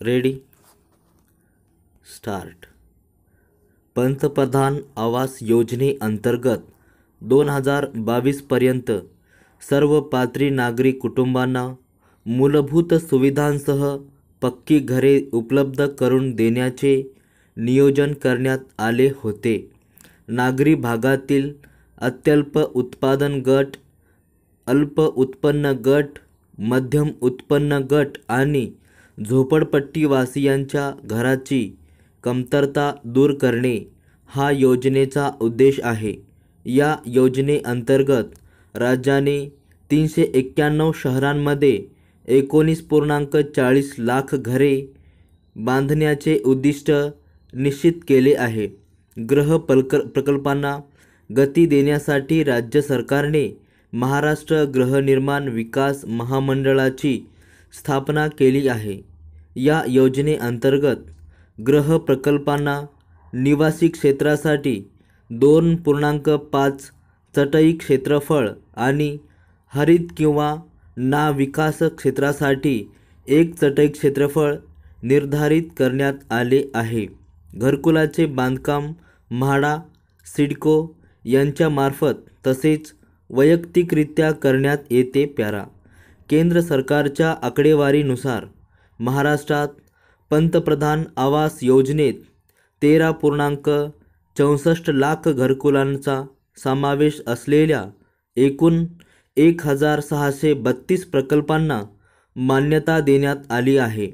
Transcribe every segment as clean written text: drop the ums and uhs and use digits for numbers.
Ready start. पंतप्रधान आवास योजनेअंतर्गत 2022 पर्यंत सर्व पात्र नागरिक कुटुंबांना मूलभूत सुविधांसह पक्की घरे उपलब्ध करून देण्याचे नियोजन करण्यात आले होते। नागरी भागातील अत्यल्प उत्पादन गट, अल्प उत्पन्न गट, मध्यम उत्पन्न गट आणि झोपडपट्टीवासियांच्या घराची कमतरता दूर करणे हा योजनेचा उद्देश आहे। या योजनेअंतर्गत राज्याने 391 शहरांमध्ये 19.40 लाख घरे बांधण्याचे उद्दिष्ट निश्चित केले आहे। गृह प्रकल्पांना गती देण्यासाठी राज्य सरकारने महाराष्ट्र गृहनिर्माण विकास महामंडळाची स्थापना केली आहे। या योजनेअंतर्गत गृह प्रकल्पांना निवासी क्षेत्रासाठी 2.5 चटई क्षेत्रफळ आणि हरित किंवा ना विकास क्षेत्रासाठी 1 चटई क्षेत्रफळ निर्धारित करण्यात आले आहे। घरकुलाचे बांधकाम म्हाडा, सिडको यांच्यामार्फत तसेच वैयक्तिकरित्या करण्यात येते। केंद्र सरकारच्या आकडेवारीनुसार महाराष्ट्रात पंतप्रधान आवास योजनेत 13.64 लाख घरकुलांचा समावेश असलेल्या एकूण 1632 प्रकल्पांना मान्यता देण्यात आली आहे।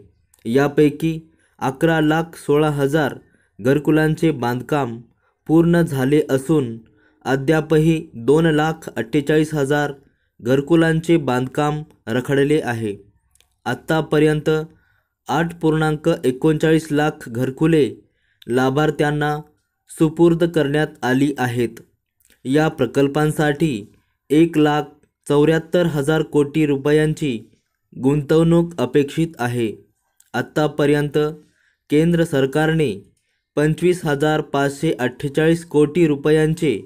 यापैकी 11,16,000 घरकुलांचे बांधकाम पूर्ण झाले असून अद्यापही 2,48,000 घरकुलांचे बांधकाम रखडले आहे। आत्तापर्यंत 8.39 लाख घरकुले लाभार्थ्यांना सुपूर्द करण्यात आली आहेत। या प्रकल्पांसाठी 1,74,000 कोटी रुपयांची गुंतवणूक अपेक्षित आहे। आत्तापर्यंत केंद्र सरकारने 25,548 कोटी रुपयांचे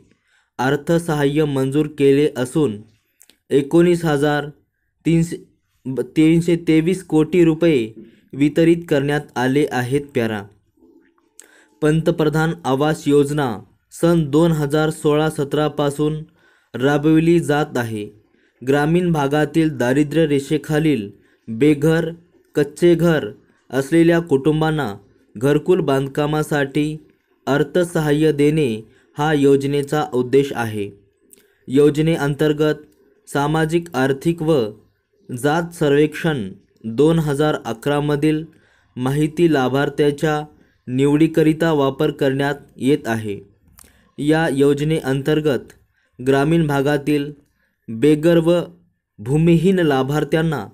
अर्थसहाय्य मंजूर केले असून 19,323 कोटी रुपये वितरित करण्यात आले आहेत। पंतप्रधान आवास योजना सन 2016-17 पासून राबविली जात आहे। ग्रामीण भागातील दारिद्र्य रेषेखालील बेघर, कच्चे घर असलेल्या कुटुंबांना घरकुल बांधकामासाठी अर्थसहाय्य देणे हा योजनेचा उद्देश आहे। योजनेअंतर्गत सामाजिक आर्थिक व जात सर्वेक्षण 2011 मधील माहिती लाभार्थ्याच्या निवडीकरिता वापर करण्यात येत आहे। या योजनेअंतर्गत ग्रामीण भागातील बेघर व भूमिहीन लाभार्थ्यांना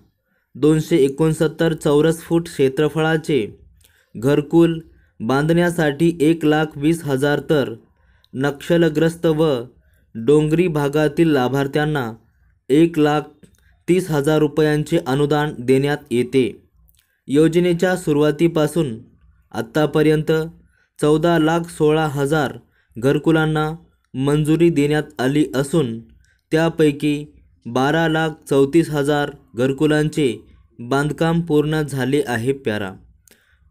269 चौरस फूट क्षेत्रफळाचे घरकुल बांधण्यासाठी 1,20,000 तर नक्षलग्रस्त व डोंगरी भागातील लाभार्थ्यांना 1,30,000 रुपयांचे अनुदान देण्यात येते। योजनेच्या सुरुवातीपासून आत्तापर्यंत 14,16,000 घरकुलांना मंजुरी देण्यात आली असून त्यापैकी 12,34,000 घरकुलांचे बांधकाम पूर्ण झाले आहे।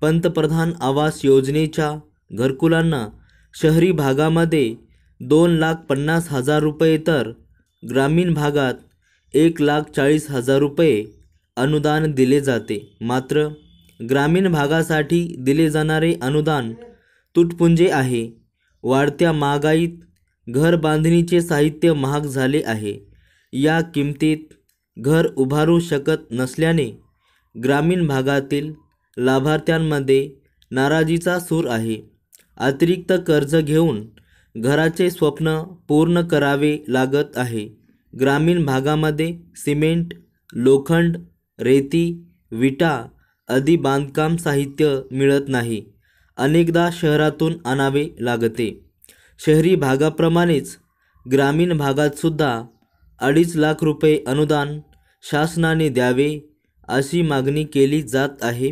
पंतप्रधान आवास योजनेच्या घरकुलांना शहरी भागामध्ये 2,50,000 रुपये तर ग्रामीण भागात 1,40,000 रुपये अनुदान दिले जाते। मात्र ग्रामीण भागासाठी दिले जाणारे अनुदान तुटपुंजे आहे। वाढत्या महागाईत घर बांधणीचे साहित्य महाग झाले आहे। या किमतीत घर उभारू शकत नसल्याने ग्रामीण भागातील लाभार्थ्यांमध्ये नाराजीचा सूर आहे। अतिरिक्त कर्ज घेऊन घराचे स्वप्न पूर्ण करावे लागत आहे। ग्रामीण भागामध्ये सिमेंट, लोखंड, रेती, विटा आदी बांधकाम साहित्य मिळत नाही। अनेकदा शहरातून आणावे लागते। शहरी भागाप्रमाणेच ग्रामीण भागात सुद्धा 2.5 लाख रुपये अनुदान शासनाने द्यावे अशी मागणी केली जात आहे।